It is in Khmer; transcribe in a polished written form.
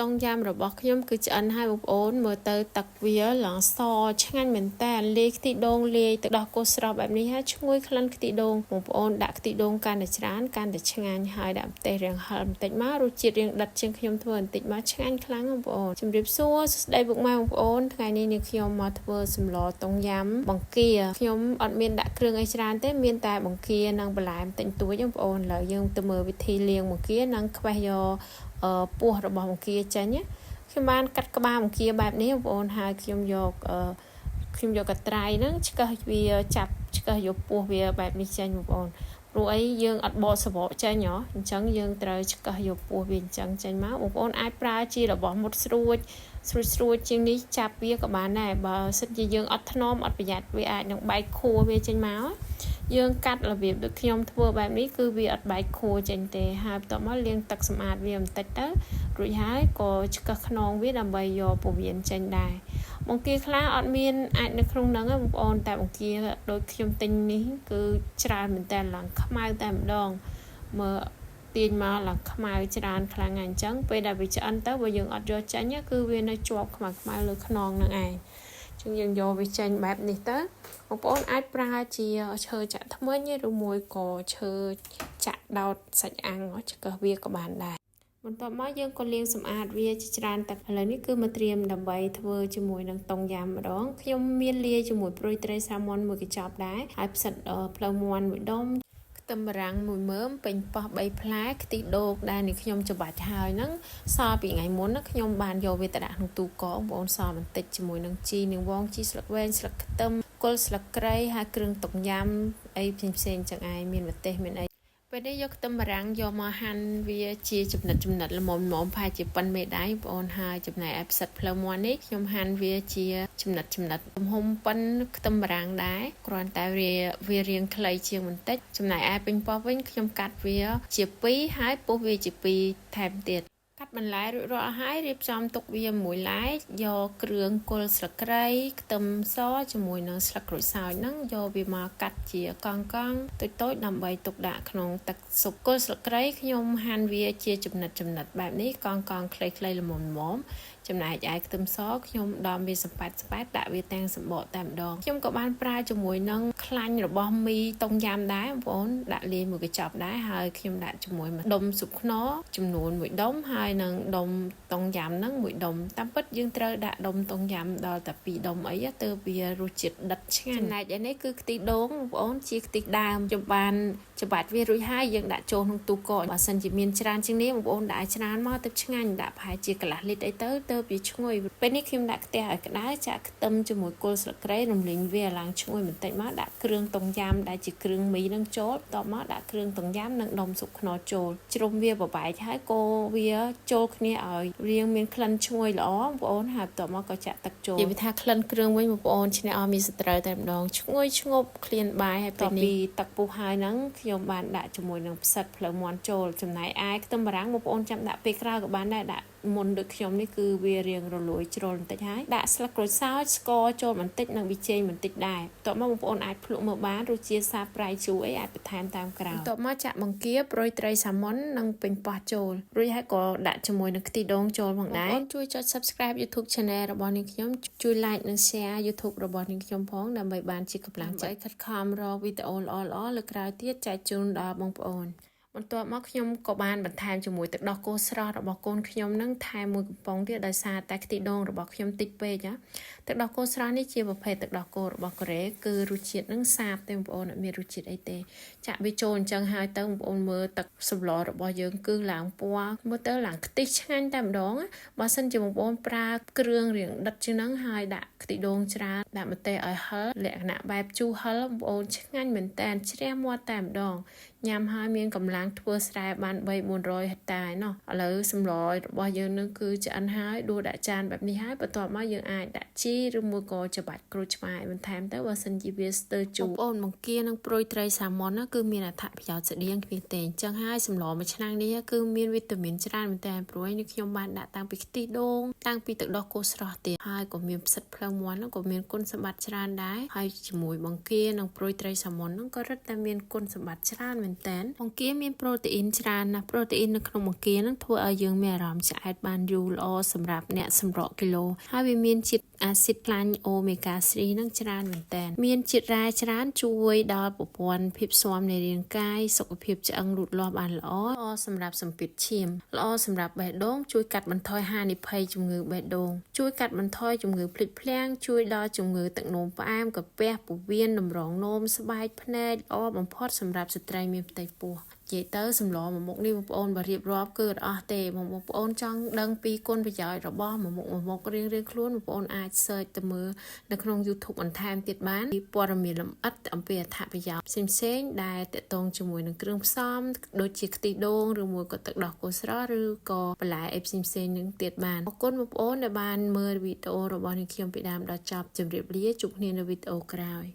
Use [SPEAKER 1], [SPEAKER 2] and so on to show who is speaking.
[SPEAKER 1] ต้มยำរបស់ខ្ញុំគឺជាអិនហើយបងប្អូនមើលទៅទឹកវាឡើងសឆ្ងាញ់មែនតើលាយខ្ទិះដូងលាយទឹកដោះគោស្រស់បែបនេះហើយឈ្ងុយក្លិនខ្ទិះដូងបងប្អូនដាក់ខ្ទិះដូងកាន់តែច្រើនកាន់តែឆ្ងាញ់ហើយដាក់ម្ទេសរាងហឹរបន្តិចមករសជាតិរាងដិតជាងខ្ញុំធ្វើបន្តិចមកឆ្ងាញ់ខ្លាំងបងប្អូនជំរាបសួរសួស្តីពុកម៉ែបងប្អូនថ្ងៃនេះនាងខ្ញុំមកធ្វើសម្លต้มយำបង្គាខ្ញុំអត់មានដាក់គ្រឿងអីច្រើនទេមានតែបង្គានិងបន្លែបន្តិចតួចបងប្អូនឥឡូវយើងទៅមើលវិធីលាងបង្គានិងខ្វេះយកពោះរបស់បង្គាចេញណាខ្ញុំបានកាត់ក្បាលបង្គាបែបនេះបងប្អូនហើយខ្ញុំយកកត្រៃហ្នឹងឆ្កឹះវាចាប់ឆ្កឹះយកពោះវាបែបនេះចេញបងប្អូនព្រោះអីយើងអត់បកសបកចេញហ៎អញ្ចឹងយើងត្រូវឆ្កឹះយកពោះវាអញ្ចឹងចេញមកបងប្អូនអាចប្រើជារបស់មុតស្រួចជាងនេះចាប់វាក៏បានដែរបើសិនជាយើងអត់ថ្នមអត់ប្រយ័ត្នវាអាចនឹងបែកខួរវាចេញមកយើងកាត់របៀបដូចខ្ញុំធ្វើបែបនេះគឺវាអត់បែកខួរចេញទេហើយបន្ទាប់មកលាងទឹកសម្អាតវាបន្តិចទៅរួចហើយក៏ឆ្កឹះខ្នងវាដើម្បីយកពោះវៀនចេញដែរបង្គាខ្លះអត់មានអាចនៅក្នុងហ្នឹងបងប្អូនតែបង្គាដូចខ្ញុំទិញនេះគឺច្រើនមែនតើឡើងខ្មៅតែម្ដងមើលទាញមកឡើងខ្មៅច្រើនខ្លាំងអញ្ចឹងពេលដែលវាឆ្អិនទៅបើយើងអត់យកចេញគឺវានៅជាប់ខ្មៅលើខ្នងហ្នឹងឯងចឹងយើងយកវាចេញបែបនេះទៅបងប្អូនអាចប្រើជាឈើចាក់ធ្មេញឬមួយក៏ឈើចាក់ដោតសាច់អាំងឆ្កឹះវាក៏បានដែរបន្ទាប់មកយើងក៏លាងសម្អាតវាជាច្រើនទឹកឥឡូវនេះគឺមកត្រៀមដើម្បីធ្វើជាមួយនឹងต้มយำម្ដងខ្ញុំមានលាយជាមួយព្រួយត្រីសាម៉ុនមួយកញ្ចប់ដែរហើយផ្សិតផ្លៅមាន់មួយដុំខ្ទឹមបារាំងមួយមើមពេញប៉ោះ3ផ្លែខ្ទិះដូងដែលនេះខ្ញុំច្បាច់ហើយហ្នឹងសល់ពីថ្ងៃមុនខ្ញុំបានយកវាទៅដាក់ក្នុងទូកកបងប្អូនសល់បន្តិចជាមួយនឹងជីនាងវងជីស្លឹកវែងស្លឹកខ្ទឹមគល់ស្លឹកគ្រៃហើយគ្រឿងต้มយำអីផ្សេងចឹងឯងមានម្ទេសមានអីពេលនេះយកខ្ទឹមបារាំងយកមកហាន់វាជាចំណិតល្មមប្រហែលជាប៉ុនមេដៃបងប្អូនហើយចំណែកឯផ្សិតផ្លៅមាន់នេះខ្ញុំហាន់វាជាចំណិតទំហំប៉ុនខ្ទឹមបារាំងដែរគ្រាន់តែវារាងខ្លីជាងបន្តិចចំណែកឯពេញប៉ោះវិញខ្ញុំកាត់វាជា2ហើយពុះវាជា2ថែមទៀតកាត់បន្លែរួចរាល់ហើយរៀបចំទុកវាមួយឡែកយកគ្រឿងគល់ស្លឹកគ្រៃខ្ទឹមសជាមួយនឹងស្លឹកក្រូចសើចហ្នឹងយកវាមកកាត់ជាកង់តូចដើម្បីទុកដាក់ក្នុងទឹកស៊ុបគល់ស្លឹកគ្រៃខ្ញុំហាន់វាជាចំណិតបែបនេះកង់ខ្លីល្មមចំណែកឯខ្ទឹមសខ្ញុំដំវាសប៉ែតដាក់វាទាំងសម្បកតែម្ដងខ្ញុំក៏បានប្រើជាមួយនឹងខ្លាញ់របស់មីต้มយำដែរបងប្អូនដាក់លាយមួយកញ្ចប់ដែរហើយខ្ញុំដាក់ជាមួយដុំស៊ុបខ្នុរចំនួន1ដុំហើយនឹងដុំต้มយำហ្នឹង1ដុំតាមពិតយើងត្រូវដាក់ដុំต้มយำដល់តែ2ដុំអីទៅវារសជាតិដិតឆ្ងាញ់ចំណែកឯនេះគឺខ្ទិះដូងបងប្អូនជាខ្ទិះដើមខ្ញុំបានច្បាច់វារួចហើយយើងដាក់ចូលក្នុងទូកកបើសិនជាមានច្រើនជាងនេះបងប្អូនដាក់ច្រើនមកទៅឆ្ងាញ់ដាក់ប្រហែលជាកន្លះលីត្រអីទៅវាឈ្ងុយពេលនេះខ្ញុំដាក់ខ្ទះឲ្យក្តៅចាក់ខ្ទឹមជាមួយគល់ស្លឹកគ្រៃរំលីងវាឡើងឈ្ងុយបន្តិចមកដាក់គ្រឿងต้มយำដែលជាគ្រឿងមីនឹងចូលបន្ទាប់មកដាក់គ្រឿងต้มយำនិងដុំស៊ុបខ្នុរចូលជ្រុំវាបបែកហើយកូរវាចូលគ្នាឲ្យរាងមានក្លិនឈ្ងុយល្អបងប្អូនហើយបន្ទាប់មកក៏ចាក់ទឹកចូលនិយាយថាក្លិនគ្រឿងវិញបងប្អូនឈ្នះអស់មានសត្រូវតែម្ដងឈ្ងុយឈ្ងប់ឃ្លានបាយហើយពេលនេះទឹកពុះហើយហ្នឹងខ្ញុំបានដាក់ជាមួយនឹងផ្សិតផ្លៅមាន់ចូលចំណែកឯខ្ទឹមបារាំងបងប្អូនចាំដាក់ពេលក្រោយក៏បានដែរដាក់មុនដូចខ្ញុំនេះគឺវារៀងរលួយជ្រុលបន្តិចហើយដាក់ស្លឹកក្រូចសើចស្ករចូលបន្តិចនិងប៊ីចេងបន្តិចដែរបន្ទាប់មកបងប្អូនអាចភ្លក់មើលបានរសជាតិសាបប្រៃជូរអីអាចបន្ថែមតាមក្រោយបន្ទាប់មកចាក់បង្គាព្រួយត្រីសាម៉ុននិងពេញប៉ោះចូលរួចហើយក៏ដាក់ជាមួយនឹងខ្ទិះដូងចូលផងដែរបងប្អូនជួយចុច Subscribe YouTube Channel របស់នាងខ្ញុំជួយ Like និង Share YouTube របស់នាងខ្ញុំផងដើម្បីបានជាកម្លាំងចិត្តខិតខំរកវីដេអូល្អៗលើក្រោយទៀតចែកជូនដល់បងប្អូនបន្ទាប់មកខ្ញុំក៏បានបន្ថែមជាមួយទឹកដោះគោស្រស់របស់កូនខ្ញុំនឹងថែមមួយកំប៉ុងទៀតដោយសារតែខ្ទិះដូងរបស់ខ្ញុំតិចពេកទឹកដោះគោស្រស់នេះជាប្រភេទទឹកដោះគោរបស់កូរ៉េគឺរសជាតិនឹងសាបទេបងប្អូនអត់មានរសជាតិអីទេចាក់វាចូលអញ្ចឹងហើយទៅបងប្អូនមើលទឹកសម្លរបស់យើងគឺឡើងពណ៌មើលទៅឡើងខ្ទិះឆ្ងាញ់តែម្ដងបើសិនជាបងប្អូនប្រើគ្រឿងរៀងដិតជាងហ្នឹងហើយដាក់ខ្ទិះដូងច្រើនដាក់ម្ទេសឲ្យហឹរលក្ខណៈបែបជូរហឹរបងប្អូនឆ្ងាញ់មែនតើជ្រះមាត់តែម្ដងញ៉ាំហើយមានកម្លាំងធ្វើស្រែបាន300-400ហិកតាឯណោះឥឡូវសម្លរបស់យើងនឹងគឺឆ្អិនហើយដួសដាក់ចានបែបនេះហើយបន្ទាប់មកយើងអាចដាក់ជីឬមួយក៏ច្បាច់ក្រូចឆ្មាបន្ថែមទៅបើសិនជាវាស្ទើរជូរបងប្អូនបង្គានិងព្រួយត្រីសាម៉ុនណាគឺមានអត្ថប្រយោជន៍ស្តៀងគ្នាទេអញ្ចឹងហើយសម្លមួយឆ្នាំងនេះគឺមានវីតាមីនច្រើនមែនតើព្រួយនេះខ្ញុំបានដាក់តាំងពីខ្ទិះដូងតាំងពីទឹកដោះគោស្រស់ទៀតហើយក៏មានផ្សិតផ្លៅមាន់ក៏មានគុណសម្បត្តិច្រើនដែរហើយជាមួយបង្គានិងព្រួយត្រីសាម៉ុនហ្នឹងក៏រឹតតែមានគុណសម្បត្តិច្រើនមែនតើបង្គាមាន ប្រូតេអ៊ីនច្រើនណាស់ប្រូតេអ៊ីននៅក្នុងបង្គានឹងធ្វើឲ្យយើងមានអារម្មណ៍ឆ្អែតបានយូរល្អសម្រាប់អ្នកសម្រក់គីឡូហើយវាមានជាតិអាស៊ីតខ្លាញ់អូមេហ្គា3នឹងច្រើនមែនតើមានជាតិរ៉ែច្រើនជួយដល់ប្រព័ន្ធភាពស៊ាំនៃរាងកាយសុខភាពឆ្អឹងលូតលាស់បានល្អសម្រាប់សម្ពាធឈាមល្អសម្រាប់បេះដូងជួយកាត់បន្ថយហានិភ័យជំងឺបេះដូងជួយកាត់បន្ថយជំងឺភ្លេចភ្លាំងជួយដល់ជំងឺទឹកនោមផ្អែមកាពះពោះវៀនតម្រងនោមស្បែកភ្នែកល្អបំផុតសម្រាប់ស្ត្រីមានផ្ទៃពោះនិយាយទៅសម្លមួយមុខនេះបងប្អូនបើរៀបរាប់គឺអត់អស់ទេបងប្អូនចង់ដឹងពីគុណប្រយោជន៍របស់មួយមុខរៀងៗខ្លួនបងប្អូនអាច search ទៅមើលនៅក្នុង YouTube បន្ថែមទៀតបានព័ត៌មានលម្អិតអំពីអត្ថប្រយោជន៍ផ្សេងៗដែលទាក់ទងជាមួយនឹងគ្រឿងផ្សំដូចជាខ្ទិះដូងឬមួយក៏ទឹកដោះគោស្រស់ឬក៏បន្លែអីផ្សេងៗនឹងទៀតបានអរគុណបងប្អូនដែលបានមើលវីដេអូរបស់នាងខ្ញុំពីដើមដល់ចប់ជម្រាបលាជួបគ្នានៅវីដេអូក្រោយ